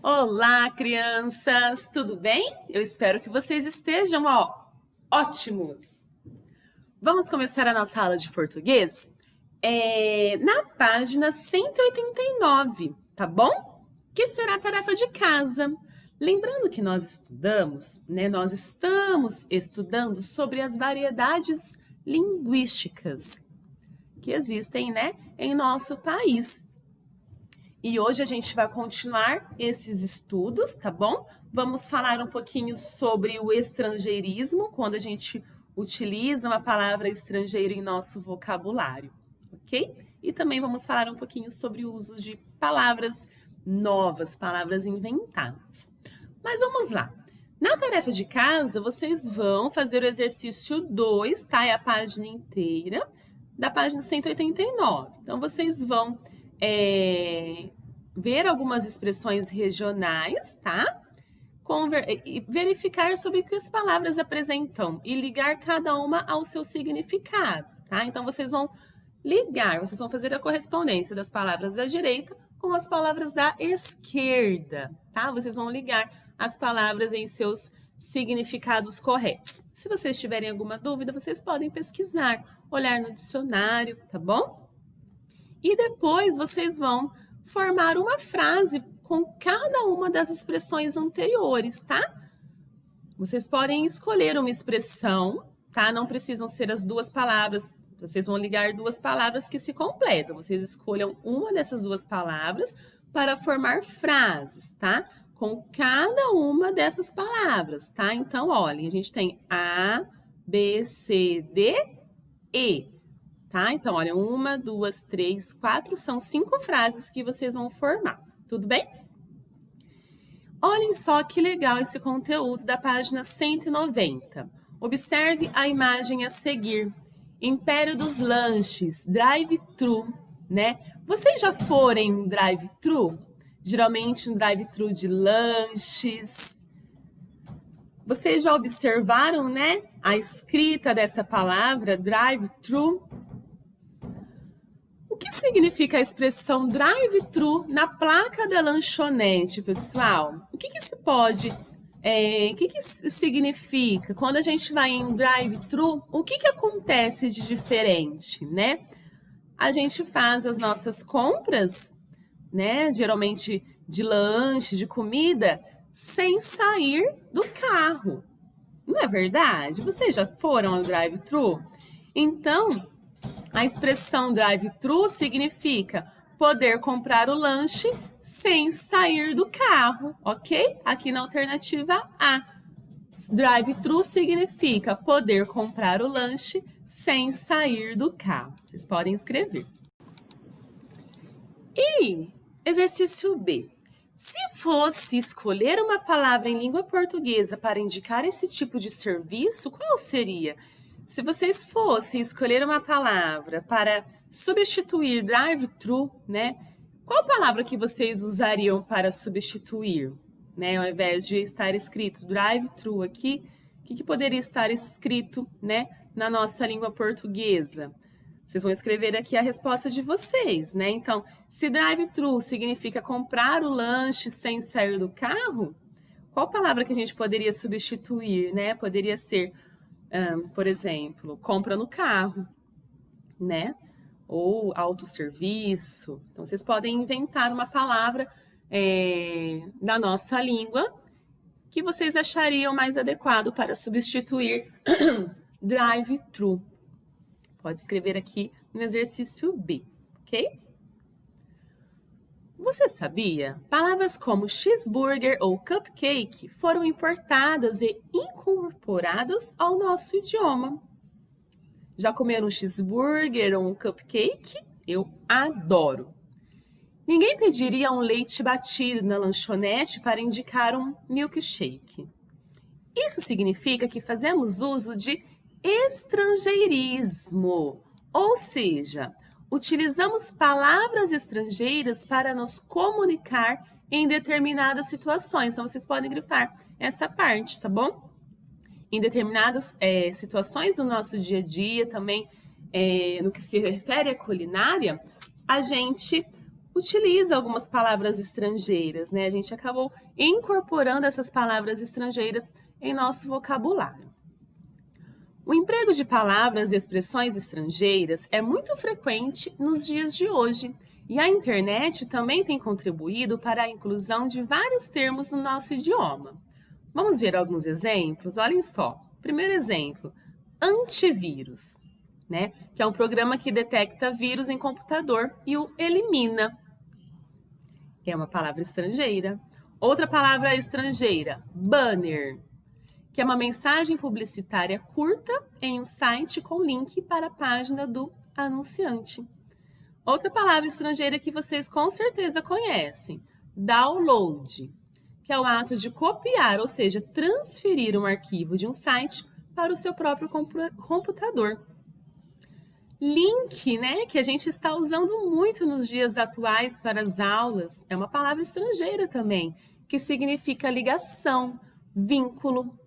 Olá, crianças! Tudo bem? Eu espero que vocês estejam, ótimos! Vamos começar a nossa aula de português? Na página 189, tá bom? Que será a tarefa de casa. Lembrando que nós estudamos, né? Nós estamos estudando sobre as variedades linguísticas que existem, né, em nosso país. E hoje a gente vai continuar esses estudos, tá bom? Vamos falar um pouquinho sobre o estrangeirismo, quando a gente utiliza uma palavra estrangeira em nosso vocabulário, ok? E também vamos falar um pouquinho sobre o uso de palavras novas, palavras inventadas. Mas vamos lá. Na tarefa de casa, vocês vão fazer o exercício 2, tá? É a página inteira, da página 189. Então, vocês vão ver algumas expressões regionais, tá? E verificar sobre o que as palavras apresentam e ligar cada uma ao seu significado, tá? Então, vocês vão ligar, vocês vão fazer a correspondência das palavras da direita com as palavras da esquerda, tá? Vocês vão ligar as palavras em seus significados corretos. Se vocês tiverem alguma dúvida, vocês podem pesquisar, olhar no dicionário, tá bom? E depois vocês vão formar uma frase com cada uma das expressões anteriores, tá? Vocês podem escolher uma expressão, tá? Não precisam ser as duas palavras, vocês vão ligar duas palavras que se completam. Vocês escolham uma dessas duas palavras para formar frases, tá? Com cada uma dessas palavras, tá? Então, olhem, a gente tem A, B, C, D, E. Tá? Então, olha, 1, 2, 3, 4, são 5 frases que vocês vão formar, tudo bem? Olhem só que legal esse conteúdo da página 190. Observe a imagem a seguir. Império dos lanches, drive-thru, né? Vocês já foram em um drive-thru? Geralmente um drive-thru de lanches. Vocês já observaram, né, a escrita dessa palavra, drive-thru? O que significa a expressão drive-thru na placa da lanchonete, pessoal? O que significa? Quando a gente vai em drive-thru, o que acontece de diferente, né? A gente faz as nossas compras, né? Geralmente de lanche, de comida, sem sair do carro. Não é verdade? Vocês já foram ao drive-thru? Então, a expressão drive-thru significa poder comprar o lanche sem sair do carro, ok? Aqui na alternativa A. Drive-thru significa poder comprar o lanche sem sair do carro. Vocês podem escrever. E exercício B. Se fosse escolher uma palavra em língua portuguesa para indicar esse tipo de serviço, qual seria? Se vocês fossem escolher uma palavra para substituir drive-thru, né? Qual palavra que vocês usariam para substituir? Né? Ao invés de estar escrito drive-thru aqui, o que poderia estar escrito, né, na nossa língua portuguesa? Vocês vão escrever aqui a resposta de vocês, né? Então, se drive-thru significa comprar o lanche sem sair do carro, qual palavra que a gente poderia substituir, né? Poderia ser, por exemplo, compra no carro, né? Ou autosserviço. Então, vocês podem inventar uma palavra da nossa língua que vocês achariam mais adequado para substituir drive-thru. Pode escrever aqui no exercício B, ok? Você sabia? Palavras como cheeseburger ou cupcake foram importadas e incorporadas ao nosso idioma. Já comeram um cheeseburger ou um cupcake? Eu adoro! Ninguém pediria um leite batido na lanchonete para indicar um milkshake. Isso significa que fazemos uso de estrangeirismo, ou seja, utilizamos palavras estrangeiras para nos comunicar em determinadas situações. Então, vocês podem grifar essa parte, tá bom? Em determinadas situações do nosso dia a dia, também no que se refere à culinária, a gente utiliza algumas palavras estrangeiras, né? A gente acabou incorporando essas palavras estrangeiras em nosso vocabulário. O emprego de palavras e expressões estrangeiras é muito frequente nos dias de hoje, e a internet também tem contribuído para a inclusão de vários termos no nosso idioma. Vamos ver alguns exemplos? Olhem só. Primeiro exemplo, antivírus, né? Que é um programa que detecta vírus em computador e o elimina. É uma palavra estrangeira. Outra palavra estrangeira, banner, que é uma mensagem publicitária curta em um site com link para a página do anunciante. Outra palavra estrangeira que vocês com certeza conhecem, download, que é o ato de copiar, ou seja, transferir um arquivo de um site para o seu próprio computador. Link, né, que a gente está usando muito nos dias atuais para as aulas, é uma palavra estrangeira também, que significa ligação, vínculo.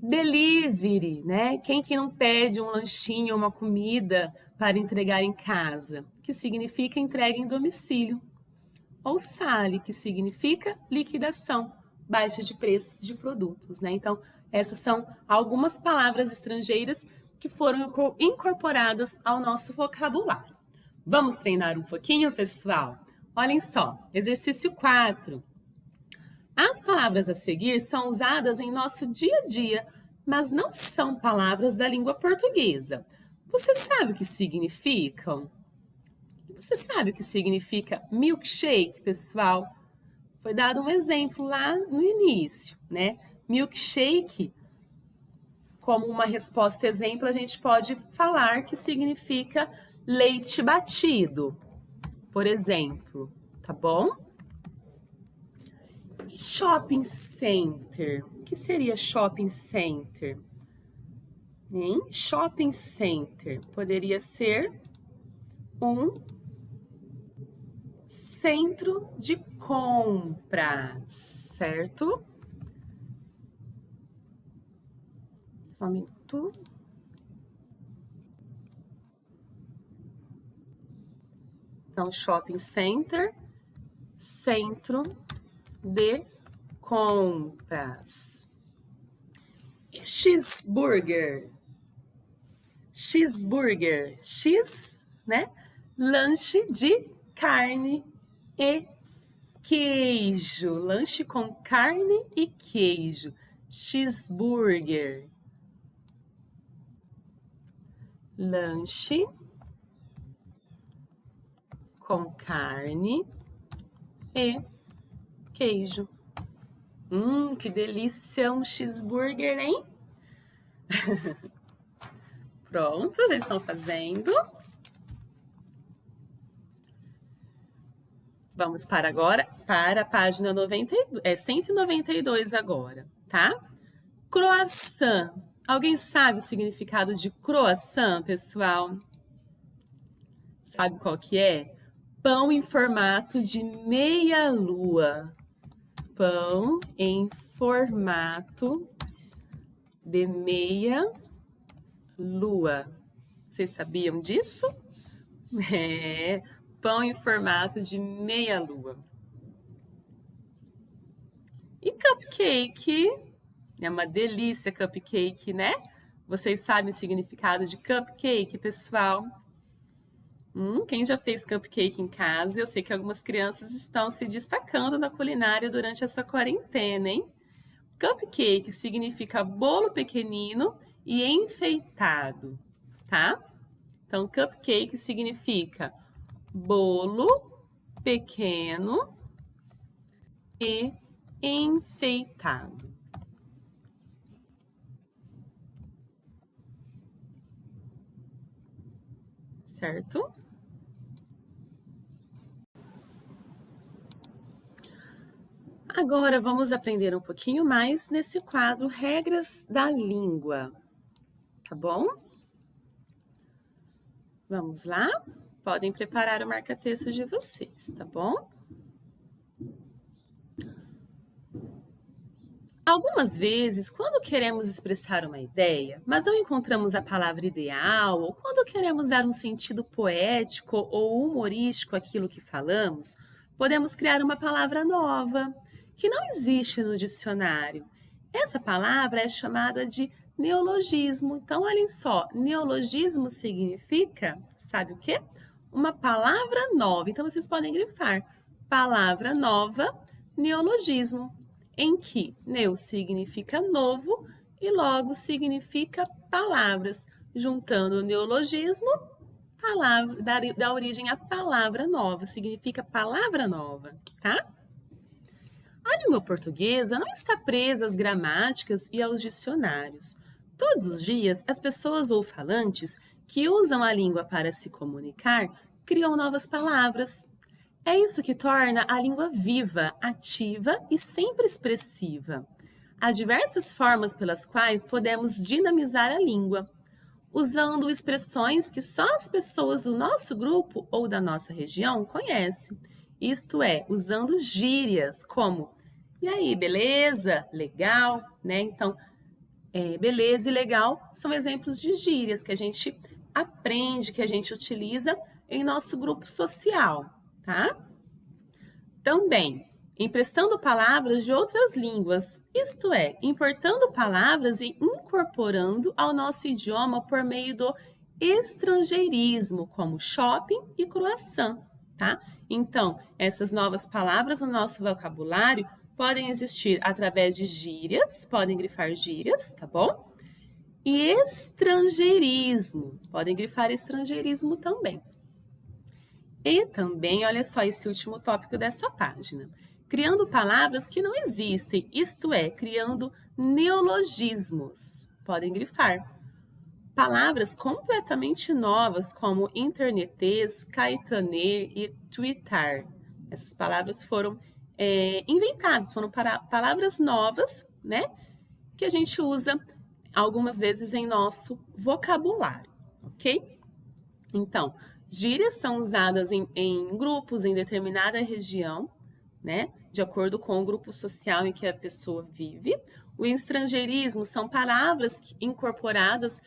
Delivery, né? Quem que não pede um lanchinho, uma comida para entregar em casa? Que significa entrega em domicílio. Ou SALI, que significa liquidação, baixa de preço de produtos, né? Então, essas são algumas palavras estrangeiras que foram incorporadas ao nosso vocabulário. Vamos treinar um pouquinho, pessoal? Olhem só, exercício 4. As palavras a seguir são usadas em nosso dia a dia, mas não são palavras da língua portuguesa. Você sabe o que significam? Você sabe o que significa milkshake, pessoal? Foi dado um exemplo lá no início, né? Milkshake, como uma resposta exemplo, a gente pode falar que significa leite batido, por exemplo, tá bom? Shopping center. O que seria shopping center? Hein? Shopping center poderia ser um centro de compras, certo? Só um minuto. Então, shopping center, centro de compras. Cheeseburger. Cheeseburger. X, né? Lanche de carne e queijo. Lanche com carne e queijo. Cheeseburger. Lanche com carne e queijo. Que delícia, um cheeseburger, hein? Pronto, já estão fazendo. Vamos para agora, para a página 192 agora, tá? Croissant. Alguém sabe o significado de croissant, pessoal? Sabe qual que é? Pão em formato de meia-lua. Pão em formato de meia-lua. Vocês sabiam disso? É, pão em formato de meia-lua. E cupcake? É uma delícia cupcake, né? Vocês sabem o significado de cupcake, pessoal? Quem já fez cupcake em casa? Eu sei que algumas crianças estão se destacando na culinária durante essa quarentena, hein? Cupcake significa bolo pequenino e enfeitado, tá? Então, cupcake significa bolo pequeno e enfeitado. Certo? Agora vamos aprender um pouquinho mais nesse quadro Regras da Língua, tá bom? Vamos lá? Podem preparar o marca-texto de vocês, tá bom? Algumas vezes, quando queremos expressar uma ideia, mas não encontramos a palavra ideal, ou quando queremos dar um sentido poético ou humorístico àquilo que falamos, podemos criar uma palavra nova, que não existe no dicionário. Essa palavra é chamada de neologismo. Então, olhem só, neologismo significa, sabe o quê? Uma palavra nova. Então, vocês podem grifar, palavra nova, neologismo, em que neo significa novo e logo significa palavras. Juntando o neologismo, dá origem à palavra nova, significa palavra nova, tá? A língua portuguesa não está presa às gramáticas e aos dicionários. Todos os dias, as pessoas ou falantes que usam a língua para se comunicar criam novas palavras. É isso que torna a língua viva, ativa e sempre expressiva. Há diversas formas pelas quais podemos dinamizar a língua, usando expressões que só as pessoas do nosso grupo ou da nossa região conhecem. Isto é, usando gírias como "e aí, beleza? Legal?", né? Então, beleza e legal são exemplos de gírias que a gente aprende, que a gente utiliza em nosso grupo social, tá? Também, emprestando palavras de outras línguas, isto é, importando palavras e incorporando ao nosso idioma por meio do estrangeirismo, como shopping e croissant, tá? Então, essas novas palavras no nosso vocabulário podem existir através de gírias, podem grifar gírias, tá bom? E estrangeirismo, podem grifar estrangeirismo também. E também, olha só esse último tópico dessa página, criando palavras que não existem, isto é, criando neologismos, podem grifar. Palavras completamente novas como internetês, caetaner e twitter. Essas palavras foram inventadas, foram palavras novas, né, que a gente usa algumas vezes em nosso vocabulário, ok? Então, gírias são usadas em grupos em determinada região, né, de acordo com o grupo social em que a pessoa vive. O estrangeirismo são palavras incorporadas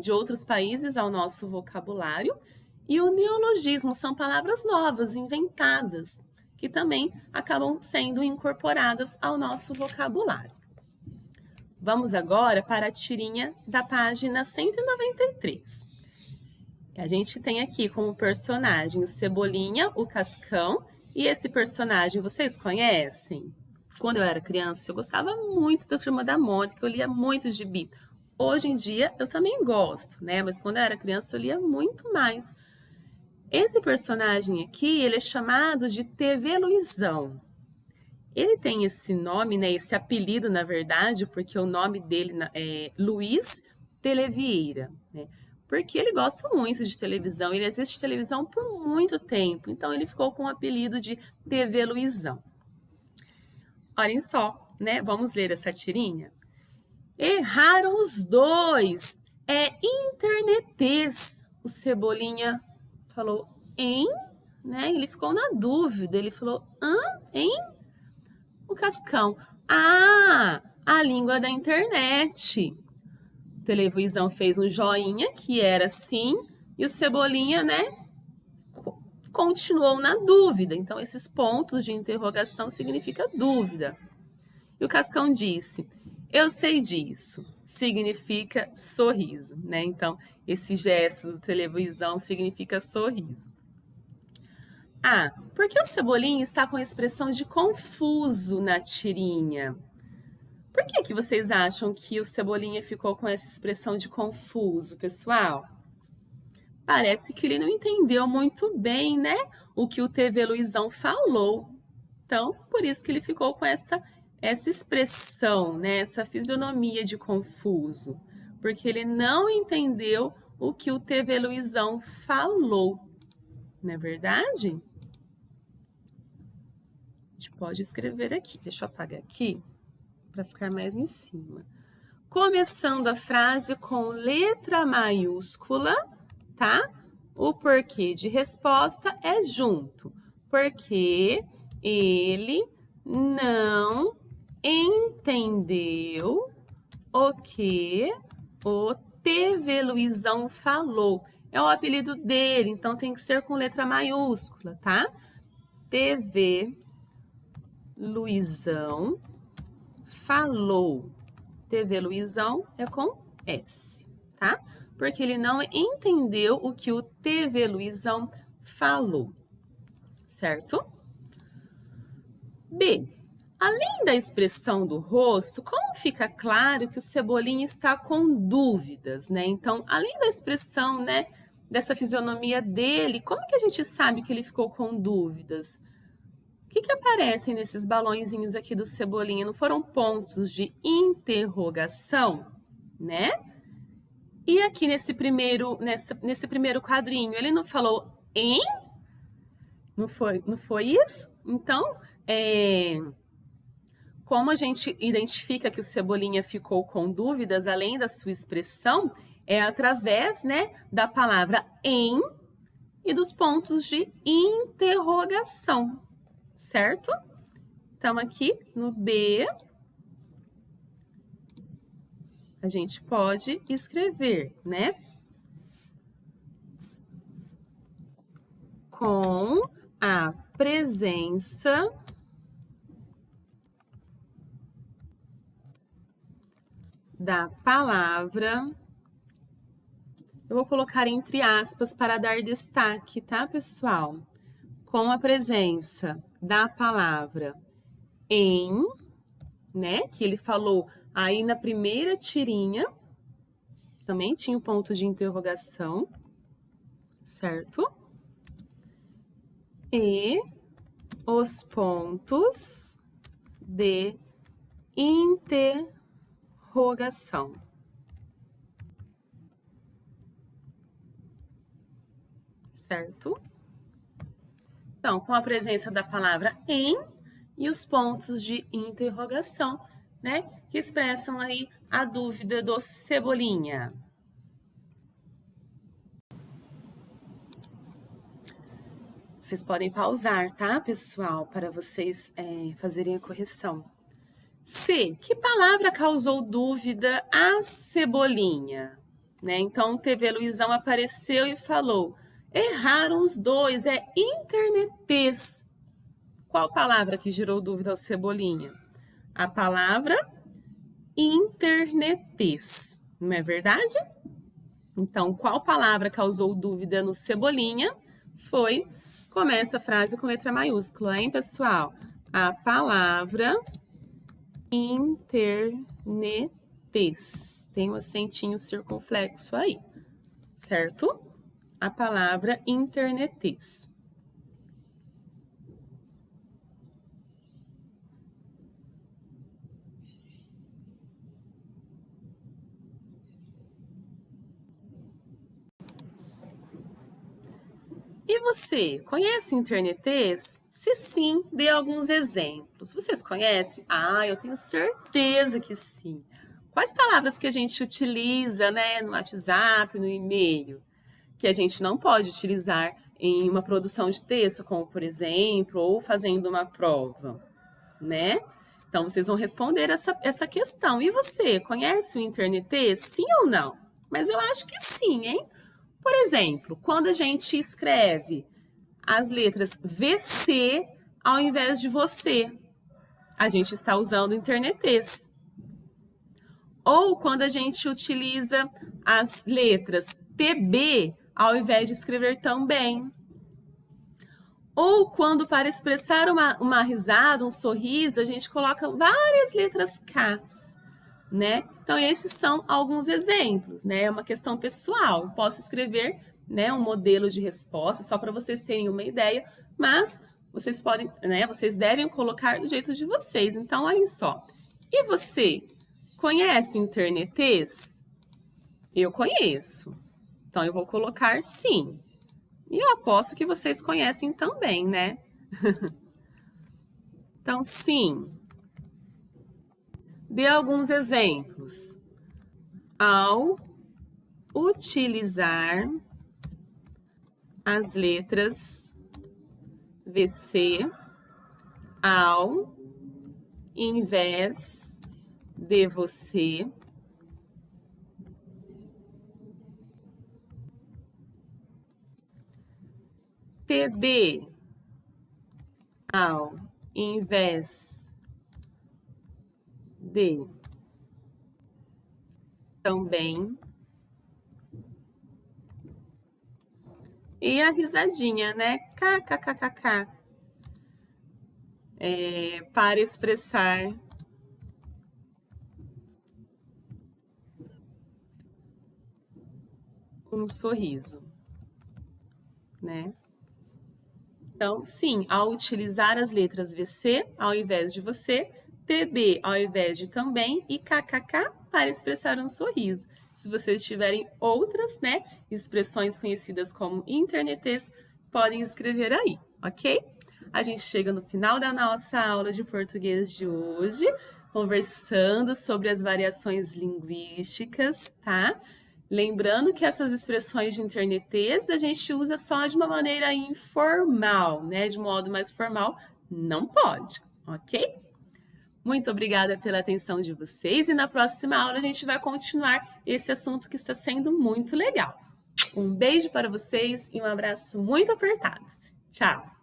de outros países ao nosso vocabulário. E o neologismo são palavras novas, inventadas, que também acabam sendo incorporadas ao nosso vocabulário. Vamos agora para a tirinha da página 193. A gente tem aqui como personagem o Cebolinha, o Cascão, e esse personagem vocês conhecem? Quando eu era criança, eu gostava muito da Turma da Mônica, eu lia muito gibi. Hoje em dia, eu também gosto, né? Mas quando eu era criança, eu lia muito mais. Esse personagem aqui, ele é chamado de TV Luizão. Ele tem esse nome, né? Esse apelido, na verdade, porque o nome dele é Luiz Televieira, né? Porque ele gosta muito de televisão, ele assiste televisão por muito tempo, então ele ficou com o apelido de TV Luizão. Olhem só, né? Vamos ler essa tirinha? Erraram os dois, é internetês. O Cebolinha falou, hein? Né? Ele ficou na dúvida, ele falou, hein? O Cascão, a língua da internet. A televisão fez um joinha, que era sim, e o Cebolinha, né, continuou na dúvida. Então, esses pontos de interrogação significa dúvida. E o Cascão disse, eu sei disso, significa sorriso, né? Então, esse gesto do televisão significa sorriso. Por que o Cebolinha está com a expressão de confuso na tirinha? Por que vocês acham que o Cebolinha ficou com essa expressão de confuso, pessoal? Parece que ele não entendeu muito bem, né, o que o TV Luizão falou. Então, por isso que ele ficou com essa expressão, né, essa fisionomia de confuso. Porque ele não entendeu o que o TV Luizão falou. Não é verdade? A gente pode escrever aqui. Deixa eu apagar aqui para ficar mais em cima. Começando a frase com letra maiúscula, tá? O porquê de resposta é junto. Porque ele não entendeu entendeu o que o TV Luizão falou. É o apelido dele, então tem que ser com letra maiúscula, tá? TV Luizão falou. TV Luizão é com S, tá? Porque ele não entendeu o que o TV Luizão falou, certo? B. Além da expressão do rosto, como fica claro que o Cebolinha está com dúvidas, né? Então, além da expressão, né, dessa fisionomia dele, como que a gente sabe que ele ficou com dúvidas? O que aparecem nesses balõezinhos aqui do Cebolinha? Não foram pontos de interrogação, né? E aqui nesse primeiro quadrinho, ele não falou em? Não foi isso? Então, como a gente identifica que o Cebolinha ficou com dúvidas, além da sua expressão, é através, né, da palavra em e dos pontos de interrogação, certo? Então, aqui no B, a gente pode escrever, né? Com a presença da palavra, eu vou colocar entre aspas para dar destaque, tá, pessoal? Com a presença da palavra em, né, que ele falou aí na primeira tirinha, também tinha o ponto de interrogação, certo? E os pontos de interrogação. Certo? Então, com a presença da palavra em e os pontos de interrogação, né? Que expressam aí a dúvida do Cebolinha. Vocês podem pausar, tá, pessoal? Para vocês fazerem a correção. C. Que palavra causou dúvida a Cebolinha? Né? Então, o TV Luizão apareceu e falou: erraram os dois, é internetês. Qual palavra que gerou dúvida ao Cebolinha? A palavra internetês, não é verdade? Então, qual palavra causou dúvida no Cebolinha? Começa a frase com letra maiúscula, hein, pessoal? A palavra internetês. Tem um acentinho circunflexo aí, certo? A palavra internetês. E você, conhece o internetês? Se sim, dê alguns exemplos. Vocês conhecem? Eu tenho certeza que sim. Quais palavras que a gente utiliza, né, no WhatsApp, no e-mail, que a gente não pode utilizar em uma produção de texto, como por exemplo, ou fazendo uma prova, né? Então, vocês vão responder essa questão. E você, conhece o internetês? Sim ou não? Mas eu acho que sim, hein? Por exemplo, quando a gente escreve as letras VC ao invés de você, a gente está usando o internetês. Ou quando a gente utiliza as letras TB ao invés de escrever também. Ou quando para expressar uma risada, um sorriso, a gente coloca várias letras Ks, né? Então, esses são alguns exemplos, né? É uma questão pessoal. Eu posso escrever, né, um modelo de resposta só para vocês terem uma ideia, mas vocês podem, né, vocês devem colocar do jeito de vocês. Então, olhem só. E você, conhece o internetês? Eu conheço. Então, eu vou colocar sim. E eu aposto que vocês conhecem também, né? Então, sim. Dê alguns exemplos. Ao utilizar as letras VC ao invés de você. TB ao invés de também. E a risadinha, né? KKKKK. Para expressar um sorriso, né? Então, sim, ao utilizar as letras VC ao invés de você, TB ao invés de também e KKK para expressar um sorriso. Se vocês tiverem outras, né, expressões conhecidas como internetês, podem escrever aí, ok? A gente chega no final da nossa aula de português de hoje, conversando sobre as variações linguísticas, tá? Lembrando que essas expressões de internetês a gente usa só de uma maneira informal, né? De modo mais formal, não pode, ok? Muito obrigada pela atenção de vocês e na próxima aula a gente vai continuar esse assunto que está sendo muito legal. Um beijo para vocês e um abraço muito apertado. Tchau!